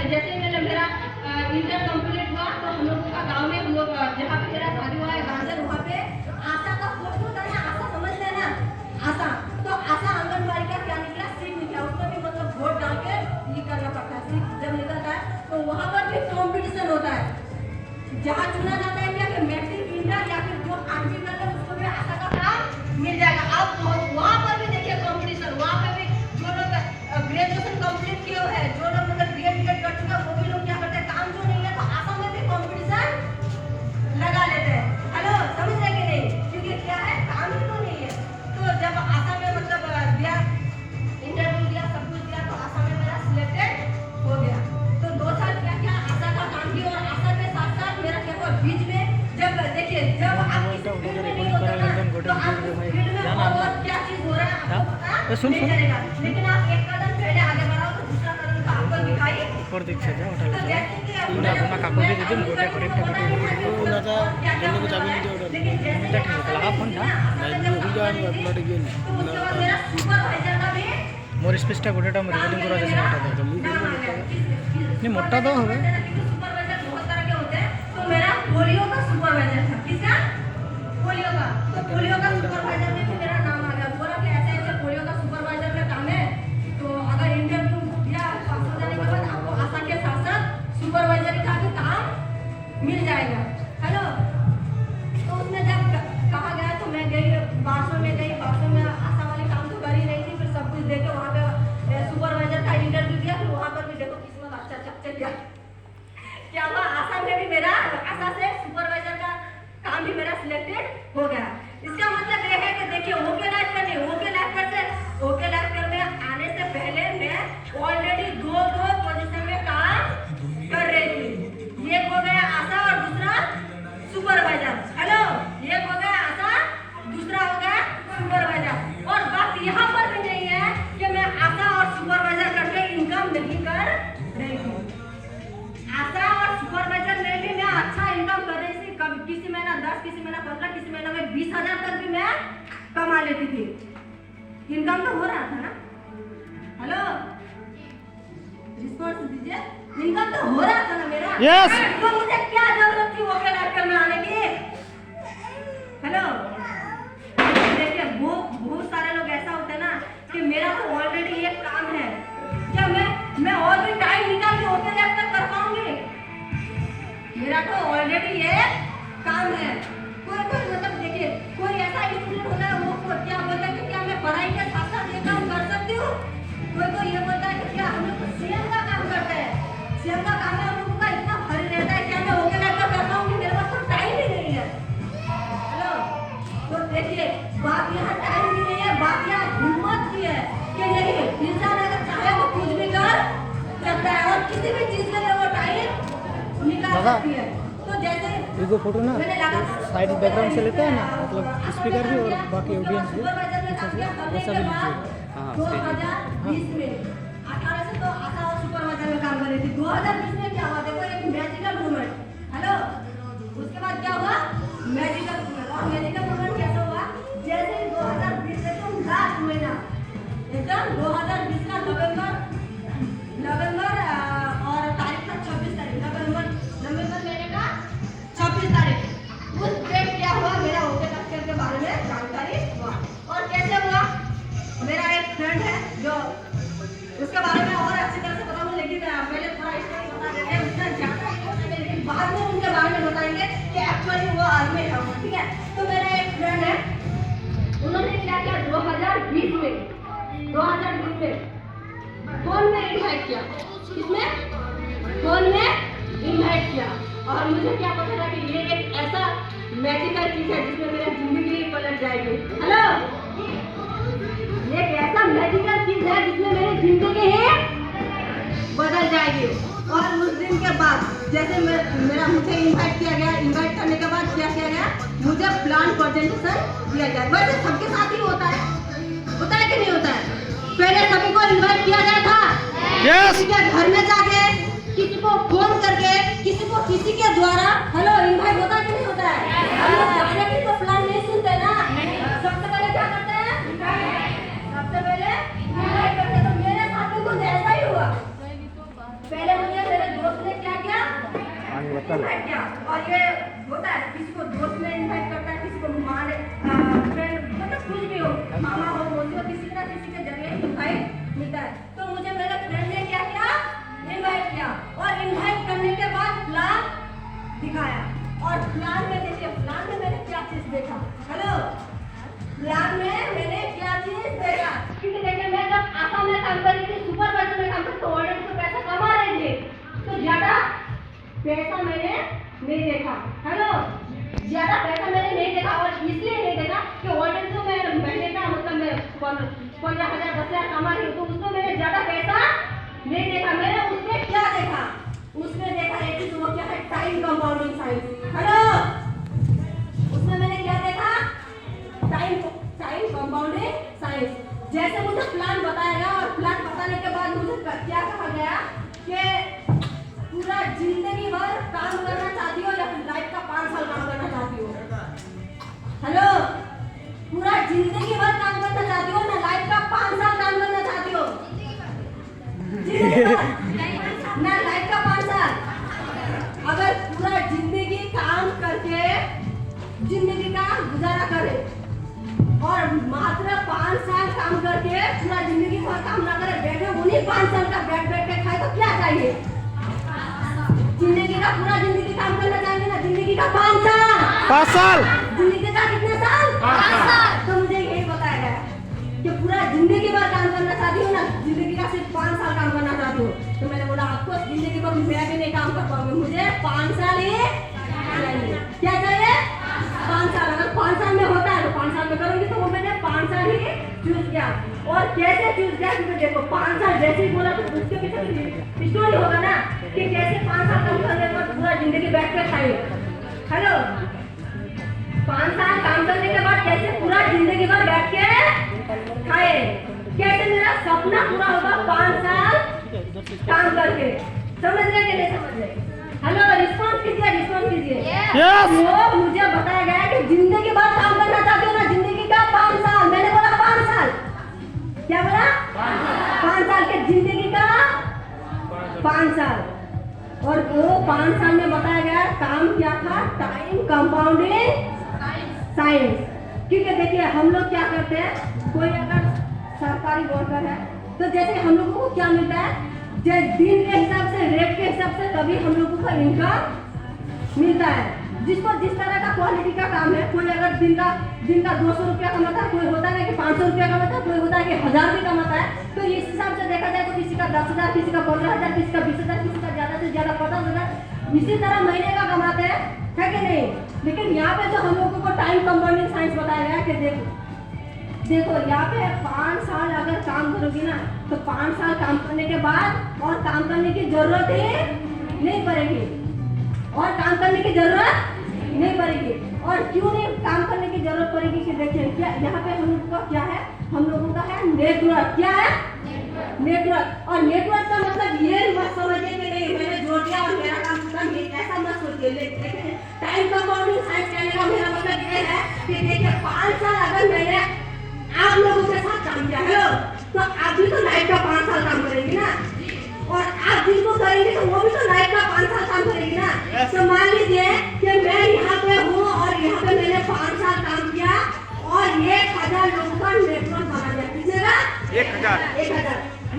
जैसे मैंने मेरा इंटर कंप्लीट हुआ तो हम लोगों का गांव में हम लोग जहाँ पे मेरा शादी हुआ है गांजर, वहाँ पे आशा का पोस्ट होता है ना, आशा समझते हैं ना, आशा। तो आशा आंगनबाड़ी का क्या निकला, सीट निकला, उसमें भी मतलब वोट डाल के ये करना पड़ता है। सीट जब निकलता है तो वहाँ पर भी कॉम्पिटिशन होता है, जहाँ चुना जाता है क्या मैट्रिक इंटर या फिर जो 8वीं कर ले उसको भी आशा का काम मिल जाएगा। अब वहाँ पर भी देखिए कॉम्पिटिशन, वहाँ पे भी जो लोग ग्रेजुएशन कंप्लीट किए हुए हैं, जो लोग मतलब बीएड कर चुका है, वो भी लोग क्या करते हैं, काम जो नहीं है तो आशा में भी कॉम्पिटिशन लगा लेते हैं। हेलो, समझ रहे कि नहीं? क्योंकि क्या है, काम ही तो नहीं है। तो जब आशा में मतलब दिया, इंटरव्यू दिया, सब कुछ दिया, तो आशा में मेरा सिलेक्टेड हो गया। तो 2 साल क्या क्या आशा का काम किया, और आशा के साथ साथ मेरा क्या हुआ बीच में, जब देखिए जब आप किसी फील्ड में नहीं होते ना तो आप फील्ड में और क्या चीज हो रहा है आपको पता नहीं चलेगा। लेकिन आप एक कदम पहले आगे बढ़ाओ तो दूसरा कदम का आपको दिखाई ऊपर दिख से जाओ उठा तो जैसे कि इना अपना काको भी दे गोटे करेक्ट तो उना था जल्दी को चाबी नहीं दे उधर मिनट है तो लगा फोन था नहीं हो जाए अपलोड गेल मेरा सुपरवाइजर का भी मोर स्पेसटा गोटेटा मोर रिकॉर्डिंग करा जैसे मोटा था नहीं मोटा तो होवे सुपरवाइजर बहुत तरह के होते हैं। तो मेरा पोलियो का सुपरवाइजर था। किसका? पोलियो का। तो पोलियो का सुपरवाइजर में भी मेरा नाम आ गया। बोला कि ऐसे ऐसे पोलियो का सुपरवाइजर का काम है, तो अगर इंटरव्यू या पास हो जाने के बाद आपको आशा के साथ साथ सुपरवाइजर का भी काम मिल जाएगा। हेलो, तो उसमें जब कहा गया तो मैं गई, बारसों में गई, बारसों में आशा वाली काम तो कर ही रही थी, फिर सब कुछ देके वहाँ पे सुपरवाइजर का इंटरव्यू दिया, फिर वहाँ पर भी देखो किस्मत अच्छा चल गया। क्या हुआ, आशा में भी मेरा, आशा से सुपरवाइजर का काम भी मेरा सिलेक्टेड हो गया। इसका मतलब ये है कि देखिए ओके लाइफ करनी, ओके लाइफ करते, ओके लाइफ कर में आने से पहले मैं ऑलरेडी दो पोजीशन में काम कर रही थी। एक हो गया आशा और दूसरा सुपरवाइजर। हेलो, एक हो गया आशा, दूसरा हो गया सुपरवाइजर। और बात यहाँ पर भी नहीं है कि मैं आशा और सुपरवाइजर करके इनकम नहीं कर रही हूँ। आशा और सुपरवाइजर में भी मैं अच्छा इनकम कर रही थी। कभी किसी महीना 10, किसी महीना 15, किसी महीना में 20,000 तक भी मैं कमा लेती थी। इनकम तो हो रहा था ना। हेलो, रिस्पॉन्स दीजिए। इनकम तो हो रहा था ना मेरा। यस। तो मुझे क्या जरूरत थी वोकल एक्टर में आने की? हेलो, देखिए बहुत सारे लोग ऐसा होते हैं ना कि मेरा तो ऑलरेडी एक काम है, क्या मैं और भी टाइम निकाल के वोकल एक्टर कर पाऊंगी? मेरा तो ऑलरेडी ये काम है। कोई मतलब देखिए कोई ऐसा स्टूडेंट होता है वो क्या बोलता है कि क्या मैं पढ़ाई के साथ साथ ये काम कर सकती हूँ? कोई ये बोलता है कि क्या हम लोग सीएम का काम करते हैं, सीएम का काम है, हम लोगों का इतना भारी रहता है, क्या मैं वोकल एक्टर कर पाऊंगी? मेरे पास तो टाइम ही नहीं है। हेलो, तो देखिए बात यहाँ टाइम की नहीं है, बात यहाँ हिम्मत की है कि नहीं, इंसान अगर चाहे वो कुछ भी कर सकता है और किसी भी चीज के लिए वो टाइम निकाल सकती है। तो जैसे एगो फोटो ना साइड बैकग्राउंड से लेते हैं ना, मतलब स्पीकर भी और बाकी ऑडियंस भी वैसा भी लीजिए। हाँ 2020 में 18 से तो आशा और सुपरवाइजर में काम कर रही थी। 2020 में क्या हुआ देखो, एक मैजिकल मोमेंट। हेलो, उसके बाद क्या हुआ, मैजिकल मोमेंट। और मैजिकल मोमेंट कैसा हुआ, जैसे 2020 से तो लास्ट महीना एकदम 2020 का नवंबर और तारीख था 26 तारीख, नवंबर महीने का 26 तारीख। उस डेट क्या हुआ, मेरा वोकल एक्टर के बारे में जानकारी हुआ। और कैसे हुआ, मेरा एक फ्रेंड है जो उसके बारे में और अच्छी तरह से बताऊं, लेकिन पहले थोड़ा स्टोरी बता देते हैं, उतना ज्यादा नहीं बताएंगे, लेकिन बाद में उनके बारे में बताएंगे कि एक्चुअली वो आर्मी है। ठीक है, तो मेरा एक फ्रेंड है, उन्होंने क्या किया 2020 में फोन में इनवाइट किया। किसमें? फोन में इनवाइट किया। और मुझे क्या पता था कि ये एक ऐसा मैजिकल चीज है जिसमें मेरी जिंदगी पलट जाएगी। हेलो, ये एक ऐसा मैजिकल चीज है जिसमें मेरी जिंदगी ही बदल जाएगी। और उस दिन के बाद जैसे मेरा मुझे इनवाइट किया गया, इनवाइट करने के बाद क्या किया गया, मुझे प्लान प्रेजेंटेशन दिया गया। वैसे सबके साथ ही होता है कि नहीं होता है? पहले सभी को इनवाइट किया गया था, किसी के घर में जाके, किसी को फोन करके, किसी के द्वारा। हेलो, इनवाइट होता है कि नहीं होता है? हम लोग डायरेक्टली तो प्लान नहीं सुनते ना, सबसे पहले क्या करते हैं, सबसे पहले इनवाइट करते हैं। तो मेरे साथ भी कुछ ऐसा ही हुआ। पहले मुझे मेरे इनवाइट किया। और ये होता है किसी को दोस्त में इनवाइट करता है, किसी को फ्रेंड, मतलब कुछ भी हो, मामा हो, मौसी हो, किसी ना किसी के जरिए इनवाइट मिलता है। तो मुझे मेरे फ्रेंड ने क्या किया, इनवाइट किया। और इनवाइट करने के बाद प्लान दिखाया। और प्लान में देखिए, प्लान में मैंने क्या चीज देखा। हेलो, प्लान में मैंने क्या चीज देखा, क्योंकि देखिए मैं जब आसाम में काम कर रही थी, सुपरवाइजर में काम कर, तो ऑलरेडी तो पैसा कमा रहे थे, तो ज्यादा पैसा मैंने नहीं देखा। हेलो, ज्यादा पैसा मैंने नहीं देखा। और इसलिए नहीं देखा कि ऑलरेडी तो मैं महीने का मतलब मैं 15,000 10,000 कमा रही हूँ, तो उसमें मैंने ज्यादा पैसा नहीं देखा। मैंने उसमें क्या देखा, उसमें देखा एक चीज, वो क्या है, टाइम कंपाउंडिंग साइंस। हेलो, उसमें मैंने क्या देखा, टाइम कंपाउंडिंग साइंस। जैसे मुझे प्लान बताएगा, और प्लान बताने के बाद मुझे क्या कहा गया कि पूरा जिंदगी भर काम करना चाहती हो या फिर लाइफ का 5 साल काम करना चाहती हो। हेलो, पूरा जिंदगी भर काम करना चाहती हो ना लाइफ का 5 साल काम करना चाहती हो? जिंदगी भर ना लाइफ का 5 साल। अगर पूरा जिंदगी काम करके जिंदगी का गुजारा करे और मात्र 5 साल काम करके पूरा जिंदगी भर काम ना करे, बैठे उन्हीं 5 साल का बैठ के खाए, तो क्या चाहिए? जिंदगी का पूरा जिंदगी काम करना चाहिए ना, जिंदगी का 5 साल। जिंदगी का कितने साल? 5 साल। तो मुझे यही बताया गया कि पूरा जिंदगी भर काम करना चाहती हो ना, जिंदगी का सिर्फ 5 साल काम करना चाहती हो। तो मैंने बोला आपको जिंदगी भर मैं भी नहीं काम कर पाऊंगी, मुझे 5 साल ही चाहिए। क्या चाहिए? 5 साल। अगर 5 साल में होता है तो 5 साल में करूंगी, तो वो मैंने 5 साल ही चूज किया। और कैसे चूज किया, क्योंकि देखो 5 साल जैसे ही बोला तो उसके पीछे स्टोरी होगा ना कि कैसे 5 साल काम करने के बाद पूरा जिंदगी बैठ के खाइए। हेलो, 5 साल काम करने के बाद कैसे पूरा जिंदगी भर बैठ के खाए, कैसे मेरा सपना पूरा होगा 5 साल काम करके। समझ रहे कि नहीं समझ रहे? हेलो, रिस्पॉन्स कीजिए, रिस्पॉन्स कीजिए। वो मुझे बताया गया कि जिंदगी भर काम करना चाहते हो ना, जिंदगी का 5 साल। मैंने बोला 5 साल। क्या बोला? 5 साल के जिंदगी का 5 साल। और वो 5 साल में बताया गया काम क्या था, टाइम कंपाउंडिंग साइंस। क्योंकि देखिए हम लोग क्या करते हैं, कोई अगर सरकारी वर्कर है तो जैसे हम लोगों को क्या मिलता है, दिन के हिसाब से, रेट के हिसाब से तभी हम लोगों को इनकम मिलता है। जिसको जिस तरह का क्वालिटी का काम है, कोई अगर दिन का 200 रुपया कमाता है, कोई होता है कि 500 रुपया कमाता है, कोई होता है कि 1000 भी कमाता है। तो इस हिसाब से देखा जाए तो किसी का 10,000, किसी का 15,000, किसी का 20,000, किसी का ज्यादा से ज्यादा 50,000, इसी तरह महीने का कमाते हैं, है कि नहीं? लेकिन यहाँ पे जो हम लोगों को टाइम कंपाउंडिंग साइंस बताया गया कि देखो यहाँ पे 5 साल अगर काम करोगी ना, तो 5 साल काम करने के बाद और काम करने की जरूरत ही नहीं पड़ेगी, और काम करने की जरूरत नहीं पड़ेगी। और क्यों नहीं काम करने की जरूरत पड़ेगी कि देखिए क्या यहाँ पे हम लोगों का क्या है, हम लोगों का है नेटवर्क। क्या है? नेटवर्क। और नेटवर्क का मतलब ये मत समझिए कि नहीं मैंने जोड़ दिया और मेरा काम खत्म, ऐसा मत सोचिए। लेकिन टाइम कंपाउंडिंग साइंस कहने का मेरा मतलब ये है कि देखिए 5 साल अगर मैंने आप लोगों के साथ काम किया है, तो आप भी तो लाइफ का 5 साल काम करेंगे ना, और आप जिनको करेंगे तो वो भी तो लाइफ का 5 साल काम करेंगे ना। तो मान लीजिए कि मैं यहाँ पे हूँ और यहाँ पे मैंने 5 साल काम किया और 1,000 लोगों का नेटवर्क बना दिया। कितने का? 1,000।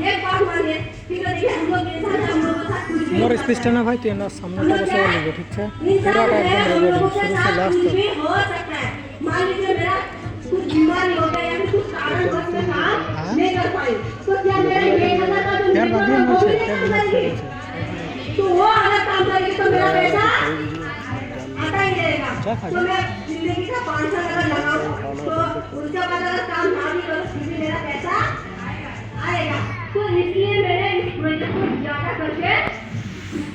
एक बात मानिए, ठीक है? देखिए हम लोग के साथ मोर स्पीचটা না ভাই তুই না সামনেটা বসে বলবো, ঠিক আছে? পুরোটা একদম রেকর্ডিং শুরু से लास्ट तक। हो सकता है मान लीजिए मेरा कुछ बीमारी हो गया या फिर कुछ कारणवश मैं काम नहीं कर पाई, तो क्या मेरा 1,000 का जो यार बात नहीं मुझे क्या करेगी, तो वो अगर काम करेगी तो मेरा पैसा आता ही रहेगा। तो मैं जिंदगी का 5 साल अगर लगाऊं तो उसके बाद अगर काम ना भी करूं फिर भी मेरा पैसा आएगा। तो इसलिए मैंने इस प्रोजेक्ट को ज्यादा करके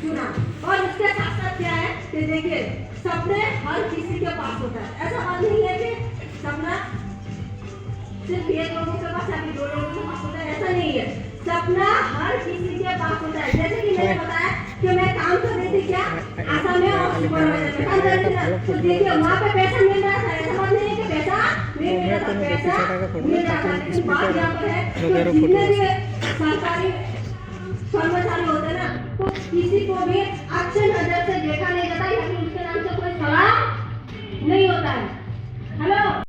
चुना। और उसके साथ साथ क्या है कि देखिए सपने हर किसी के पास होता है, ऐसा बात नहीं है कि सपना सिर्फ 1 लोगों के पास या फिर 2 लोगों के पास होता है, ऐसा नहीं है। सपना हर किसी के पास होता है। जैसे कि मैंने बताया कि मैं काम कर रही थी क्या आसाम में और सुपरवाइजर में काम कर रही थी, तो देखिए वहाँ पे पैसा मिल रहा था, ऐसा बात नहीं है कि पैसा नहीं मिल रहा था, पैसा मिल रहा था। लेकिन बात यहाँ पर है जितने भी सरकारी कर्मचारी होते हैं ना, तो किसी को भी अच्छे नजर से देखा नहीं जाता।